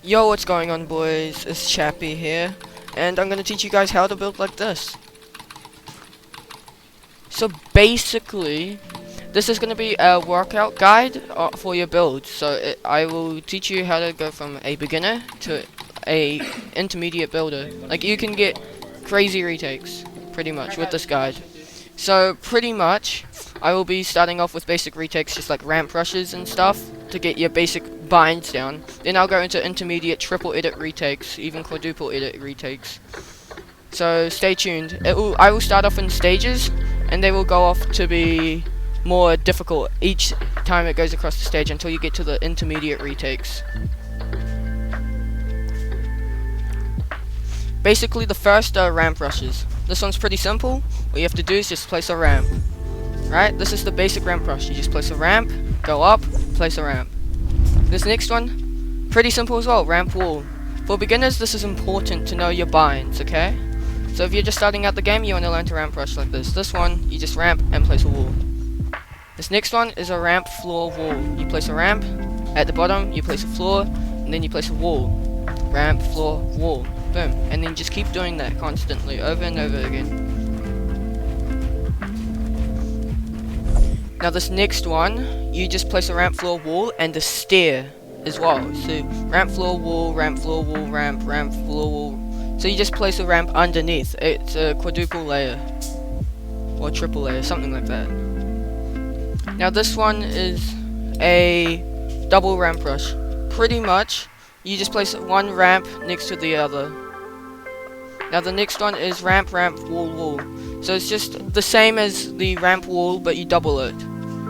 Yo, what's going on, boys? It's Chappy here, and I'm gonna teach you guys how to build like this. So basically, this is gonna be a workout guide for your build. So I will teach you how to go from a beginner to a intermediate builder. Like, you can get crazy retakes, pretty much, with this guide. So pretty much, I will be starting off with basic retakes, just like ramp rushes and stuff, to get your basic binds down. Then I'll go into intermediate triple edit retakes, even quadruple edit retakes. So stay tuned. I will start off in stages, and they will go off to be more difficult each time it goes across the stage until you get to the intermediate retakes. Basically, the first are ramp rushes. This one's pretty simple. What you have to do is just place a ramp. Right? This is the basic ramp rush. You just place a ramp, go up, place a ramp. This next one, pretty simple as well, ramp wall. For beginners, this is important to know your binds, okay? So if you're just starting out the game, you want to learn to ramp rush like this. This one, you just ramp and place a wall. This next one is a ramp floor wall. You place a ramp, at the bottom you place a floor, and then you place a wall. Ramp, floor, wall. Boom. And then just keep doing that constantly, over and over again. Now this next one, you just place a ramp, floor, wall, and a stair as well. So ramp, floor, wall, ramp, floor, wall, ramp, floor, wall. So you just place a ramp underneath. It's a quadruple layer, or triple layer, something like that. Now this one is a double ramp rush. Pretty much, you just place one ramp next to the other. Now the next one is ramp, wall, wall. So it's just the same as the ramp wall, but you double it.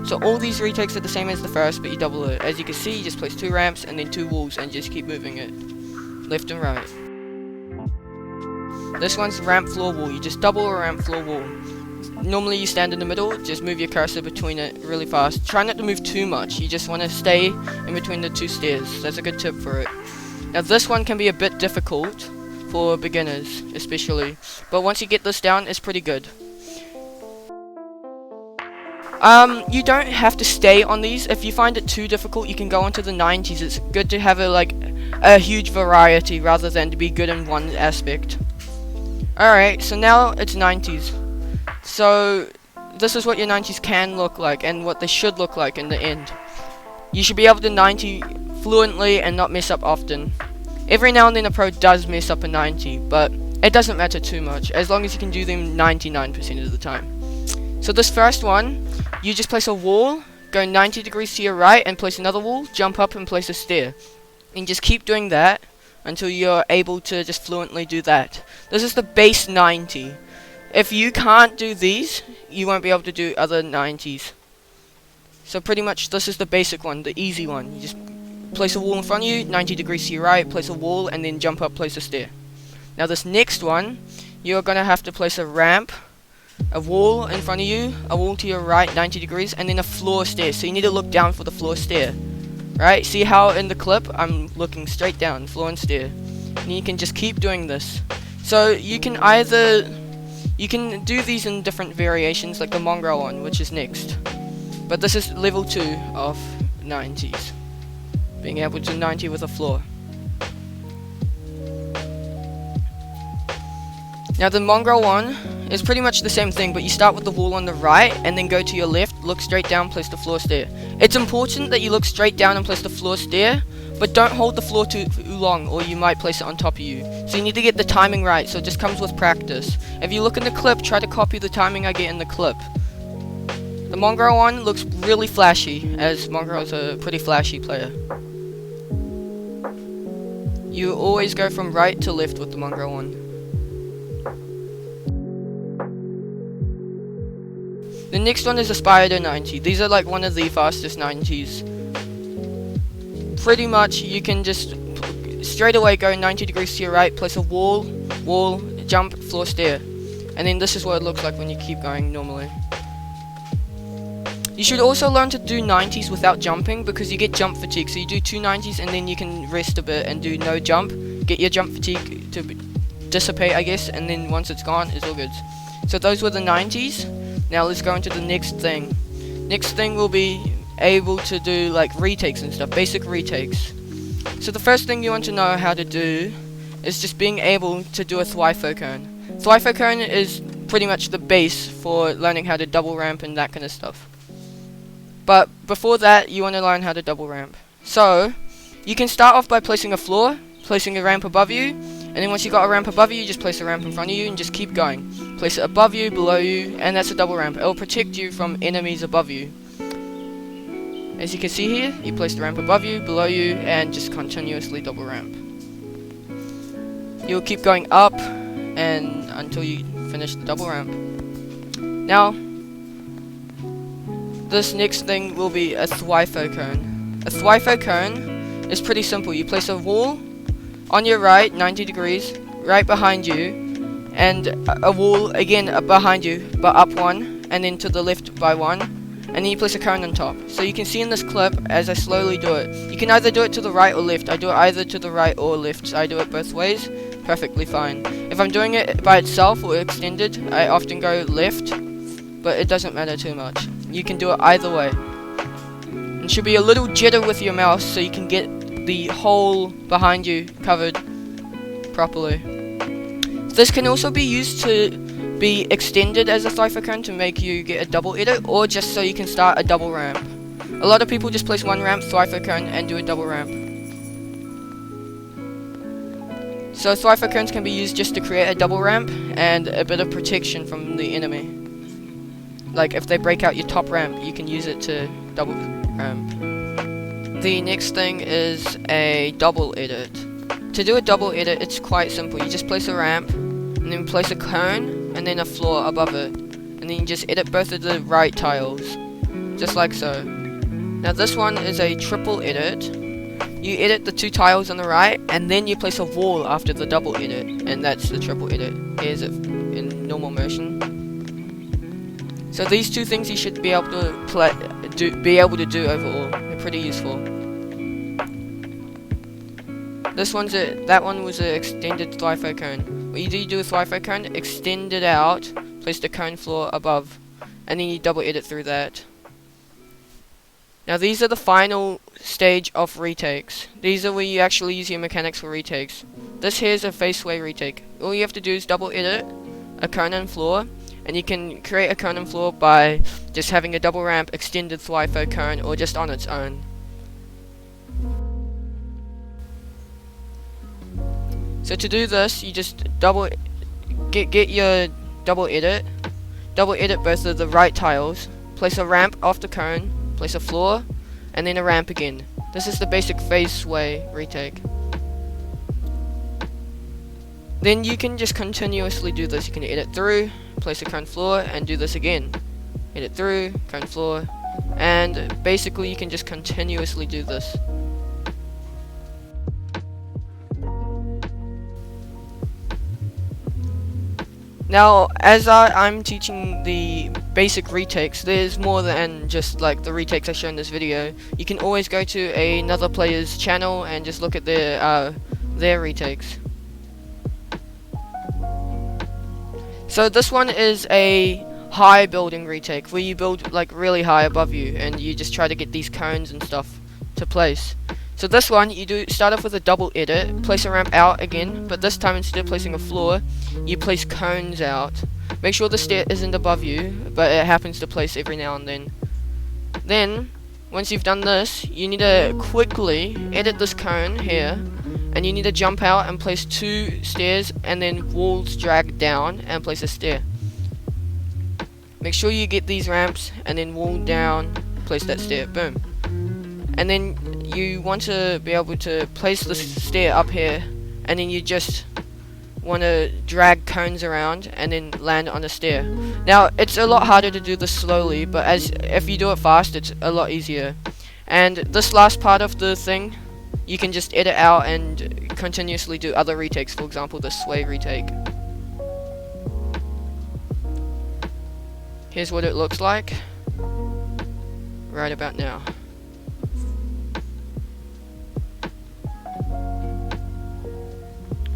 So all these retakes are the same as the first, but you double it. As you can see, you just place two ramps and then two walls and just keep moving it left and right. This one's ramp, floor, wall. You just double a ramp, floor, wall. Normally you stand in the middle, just move your cursor between it really fast. Try not to move too much. You just want to stay in between the two stairs. That's a good tip for it. Now this one can be a bit difficult for beginners especially, but once you get this down, it's pretty good. You don't have to stay on these. If you find it too difficult, you can go onto the 90s. It's good to have a huge variety rather than to be good in one aspect. Alright, so now it's 90s. So this is what your 90s can look like and what they should look like in the end. You should be able to 90 fluently and not mess up often. Every now and then a pro does mess up a 90, but it doesn't matter too much, as long as you can do them 99% of the time. So this first one, you just place a wall, go 90 degrees to your right and place another wall, jump up and place a stair. And just keep doing that until you're able to just fluently do that. This is the base 90. If you can't do these, you won't be able to do other 90s. So pretty much this is the basic one, the easy one. You just place a wall in front of you, 90 degrees to your right, place a wall, and then jump up, place a stair. Now this next one, you're going to have to place a ramp, a wall in front of you, a wall to your right, 90 degrees, and then a floor stair. So you need to look down for the floor stair. Right? See how in the clip, I'm looking straight down, floor and stair. And you can just keep doing this. So you can do these in different variations, like the Mongraal one, which is next. But this is level 2 of 90s. Being able to 90 with a floor. Now the Mongraal one is pretty much the same thing, but you start with the wall on the right and then go to your left, look straight down, place the floor stair. It's important that you look straight down and place the floor stair, but don't hold the floor too long or you might place it on top of you. So you need to get the timing right, so it just comes with practice. If you look in the clip, try to copy the timing I get in the clip. The Mongraal one looks really flashy, as Mongraal's a pretty flashy player. You always go from right to left with the Mongraal one. The next one is a Spider 90. These are like one of the fastest 90s. Pretty much you can just straight away go 90 degrees to your right, place a wall, jump, floor, stair. And then this is what it looks like when you keep going normally. You should also learn to do 90s without jumping, because you get jump fatigue. So you do two 90s and then you can rest a bit and do no jump. Get your jump fatigue to dissipate, I guess, and then once it's gone, it's all good. So those were the 90s. Now let's go into the next thing. Next thing will be able to do like retakes and stuff, basic retakes. So the first thing you want to know how to do is just being able to do a Thwifo Cone. Thwifo Cone is pretty much the base for learning how to double ramp and that kind of stuff. But before that, you want to learn how to double ramp. So, you can start off by placing a floor, placing a ramp above you, and then once you got a ramp above you, just place a ramp in front of you and just keep going. Place it above you, below you, and that's a double ramp. It will protect you from enemies above you. As you can see here, you place the ramp above you, below you, and just continuously double ramp. You'll keep going up and until you finish the double ramp. Now, this next thing will be a Thwifo Cone. A Thwifo Cone is pretty simple. You place a wall on your right, 90 degrees, right behind you, and a wall again behind you, but up one, and then to the left by one, and then you place a cone on top. So you can see in this clip as I slowly do it. You can either do it to the right or left. I do it either to the right or left, so I do it both ways. Perfectly fine. If I'm doing it by itself or extended, I often go left, but it doesn't matter too much. You can do it either way. It should be a little jitter with your mouse so you can get the hole behind you covered properly. This can also be used to be extended as a Thwifo Cone to make you get a double edit, or just so you can start a double ramp. A lot of people just place one ramp, Thwifo Cone, and do a double ramp. So Thwifo Cones can be used just to create a double ramp and a bit of protection from the enemy. Like if they break out your top ramp, you can use it to double ramp. The next thing is a double edit. To do a double edit, it's quite simple. You just place a ramp, and then place a cone, and then a floor above it. And then you just edit both of the right tiles. Just like so. Now this one is a triple edit. You edit the two tiles on the right, and then you place a wall after the double edit, and that's the triple edit. Here's it in normal motion. So these two things you should be able to do overall. They're pretty useful. That one was an extended Thwifo Cone. What you do with Thwifo Cone, extend it out, place the cone floor above, and then you double edit through that. Now these are the final stage of retakes. These are where you actually use your mechanics for retakes. This here is a faceway retake. All you have to do is double edit a cone and floor, and you can create a cone and floor by just having a double ramp, extended Thwifo Cone, or just on its own. So to do this, you just get your double edit both of the right tiles, place a ramp off the cone, place a floor, and then a ramp again. This is the basic faceway retake. Then you can just continuously do this. You can edit through, place a cone floor, and do this again. Edit through, cone floor, and basically you can just continuously do this. Now, as I'm teaching the basic retakes, there's more than just like the retakes I show in this video. You can always go to another player's channel and just look at their retakes. So this one is a high building retake, where you build like really high above you, and you just try to get these cones and stuff to place. So this one, you start off with a double edit, place a ramp out again, but this time instead of placing a floor, you place cones out. Make sure the stair isn't above you, but it happens to place every now and then. Then, once you've done this, you need to quickly edit this cone here, and you need to jump out and place two stairs, and then walls drag down and place a stair. Make sure you get these ramps, and then wall down, place that stair, boom. And then you want to be able to place the stair up here, and then you just want to drag cones around and then land on a stair. Now it's a lot harder to do this slowly, but if you do it fast, it's a lot easier. And this last part of the thing, you can just edit out and continuously do other retakes. For example, the sway retake. Here's what it looks like right about now.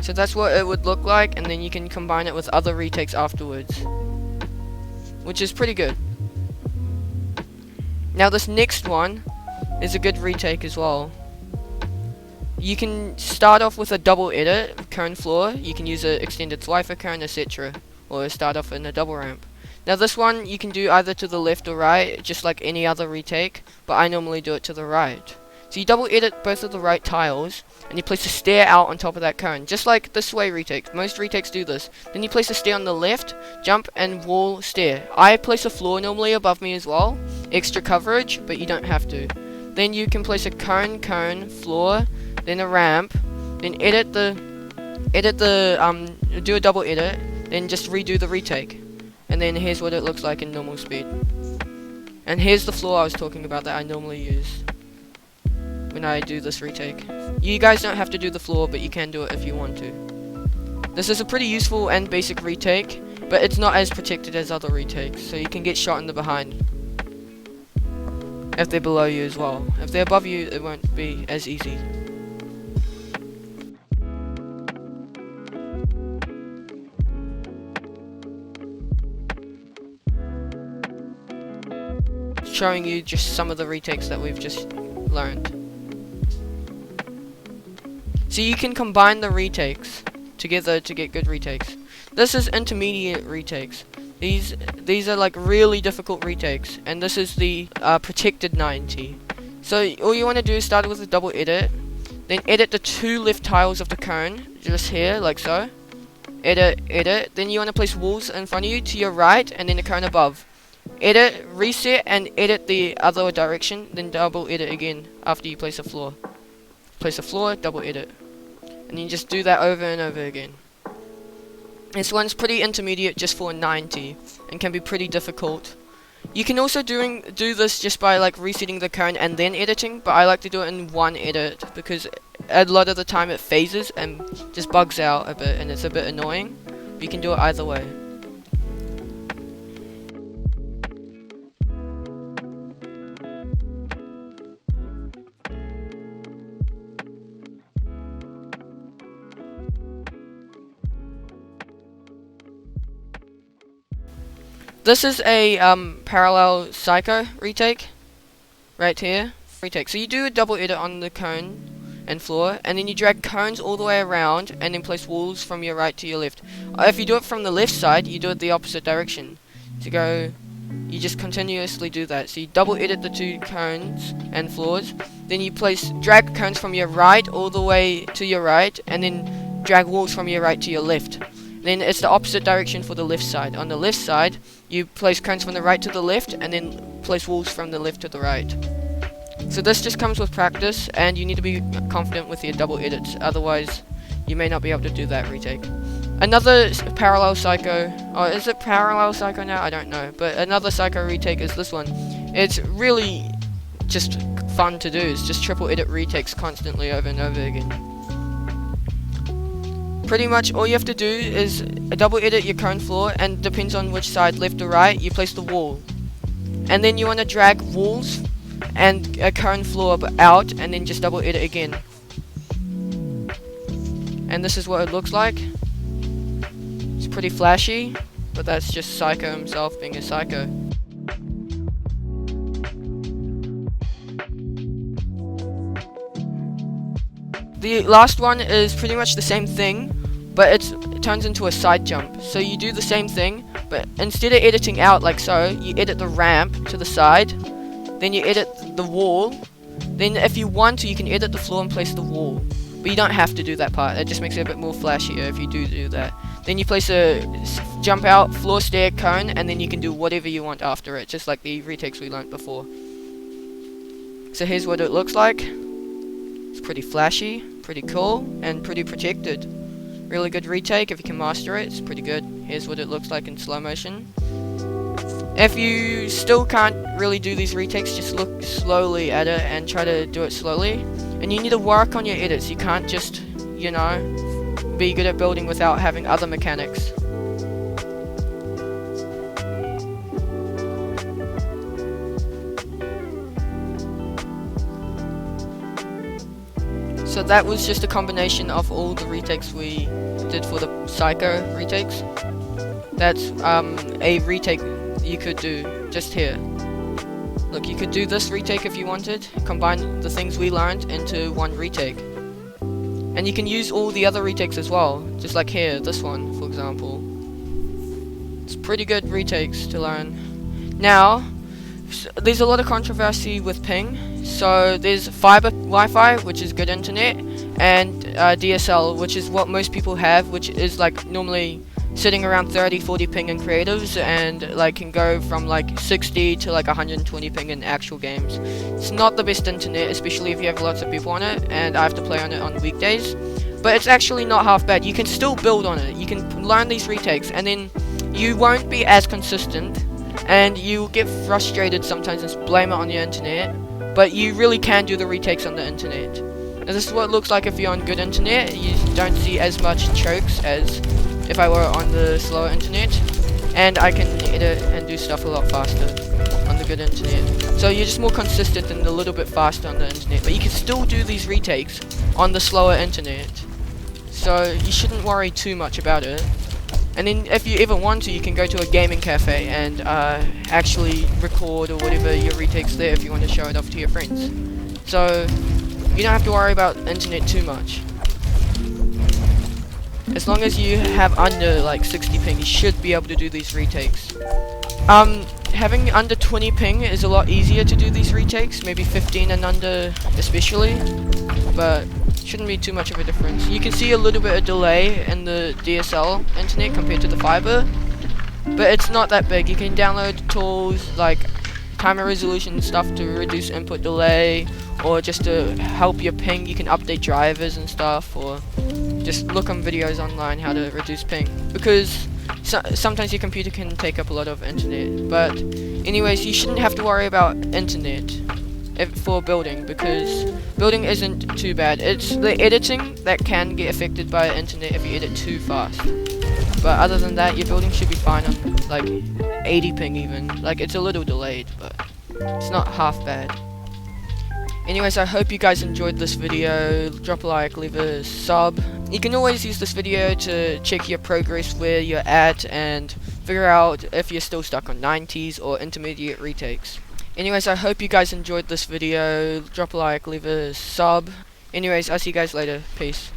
So that's what it would look like, and then you can combine it with other retakes afterwards, which is pretty good. Now this next one is a good retake as well. You can start off with a double edit, cone floor. You can use an extended Thwifo Cone, etc. Or start off in a double ramp. Now this one you can do either to the left or right, just like any other retake, but I normally do it to the right. So you double edit both of the right tiles, and you place a stair out on top of that cone, just like this way retakes. Most retakes do this. Then you place a stair on the left, jump and wall stair. I place a floor normally above me as well, extra coverage, but you don't have to. Then you can place a cone, floor, then a ramp, then do a double edit, then just redo the retake. And then here's what it looks like in normal speed. And here's the floor I was talking about that I normally use when I do this retake. You guys don't have to do the floor, but you can do it if you want to. This is a pretty useful and basic retake, but it's not as protected as other retakes, so you can get shot in the behind if they're below you as well. If they're above you, it won't be as easy. Showing you just some of the retakes that we've just learned. So you can combine the retakes together to get good retakes. This is intermediate retakes. These are like really difficult retakes, and this is the protected 90. So all you want to do is start with a double edit, then edit the 2 left tiles of the cone, just here, like so. Edit, then you want to place walls in front of you to your right, and then the cone above. Edit, reset, and edit the other direction, then double edit again after you place a floor. Place a floor, double edit. And you just do that over and over again. This one's pretty intermediate just for 90, and can be pretty difficult. You can also do this just by like resetting the cone and then editing, but I like to do it in one edit because a lot of the time it phases and just bugs out a bit, and it's a bit annoying. You can do it either way. This is a parallel psycho retake, right here, retake. So you do a double edit on the cone and floor, and then you drag cones all the way around, and then place walls from your right to your left. If you do it from the left side, you do it the opposite direction. You just continuously do that. So you double edit the 2 cones and floors, then you drag cones from your right all the way to your right, and then drag walls from your right to your left. Then it's the opposite direction for the left side. On the left side, you place cones from the right to the left, and then place walls from the left to the right. So this just comes with practice, and you need to be confident with your double edits, otherwise you may not be able to do that retake. Another parallel psycho, is it parallel psycho now? I don't know, but another psycho retake is this one. It's really just fun to do. It's just triple edit retakes constantly over and over again. Pretty much all you have to do is double edit your cone floor, and depends on which side, left or right, you place the wall. And then you want to drag walls and a cone floor out, and then just double edit again. And this is what it looks like. It's pretty flashy, but that's just Psycho himself being a psycho. The last one is pretty much the same thing, but it turns into a side jump. So you do the same thing, but instead of editing out like so, you edit the ramp to the side, then you edit the wall, then if you want to, you can edit the floor and place the wall. But you don't have to do that part, it just makes it a bit more flashier if you do that. Then you place a jump out, floor, stair, cone, and then you can do whatever you want after it, just like the retakes we learnt before. So here's what it looks like. It's pretty flashy, pretty cool, and pretty protected. Really good retake if you can master it, it's pretty good. Here's what it looks like in slow motion. If you still can't really do these retakes, just look slowly at it and try to do it slowly. And you need to work on your edits, you can't just, you know, be good at building without having other mechanics. So that was just a combination of all the retakes we did for the Psycho retakes. That's a retake you could do just here. Look, you could do this retake if you wanted, combine the things we learned into one retake. And you can use all the other retakes as well, just like here, this one, for example. It's pretty good retakes to learn. Now, there's a lot of controversy with ping. So there's fiber Wi-Fi, which is good internet, and DSL, which is what most people have, which is like normally sitting around 30-40 ping in creatives, and like can go from like 60 to like 120 ping in actual games. It's not the best internet, especially if you have lots of people on it, and I have to play on it on weekdays. But it's actually not half bad. You can still build on it. You can learn these retakes, and then you won't be as consistent, and you get frustrated sometimes and blame it on the internet. But you really can do the retakes on the internet. And this is what it looks like if you're on good internet. You don't see as much chokes as if I were on the slower internet, and I can edit and do stuff a lot faster on the good internet. So you're just more consistent and a little bit faster on the internet, but you can still do these retakes on the slower internet. So you shouldn't worry too much about it. And then if you ever want to, you can go to a gaming cafe and actually record or whatever your retakes there if you want to show it off to your friends. So you don't have to worry about internet too much. As long as you have under like 60 ping, you should be able to do these retakes. Having under 20 ping is a lot easier to do these retakes, maybe 15 and under especially, but shouldn't be too much of a difference. You can see a little bit of delay in the DSL internet compared to the fiber, but it's not that big. You can download tools like timer resolution stuff to reduce input delay, or just to help your ping. You can update drivers and stuff, or just look on videos online how to reduce ping, because sometimes your computer can take up a lot of internet. But anyways, you shouldn't have to worry about internet for building, because building isn't too bad. It's the editing that can get affected by internet if you edit too fast. But other than that, your building should be fine on like 80 ping even. Like, it's a little delayed, but it's not half bad. Anyways, I hope you guys enjoyed this video. Drop a like, leave a sub. You can always use this video to check your progress, where you're at, and figure out if you're still stuck on 90s or intermediate retakes. Anyways, I hope you guys enjoyed this video. Drop a like, leave a sub. Anyways, I'll see you guys later. Peace.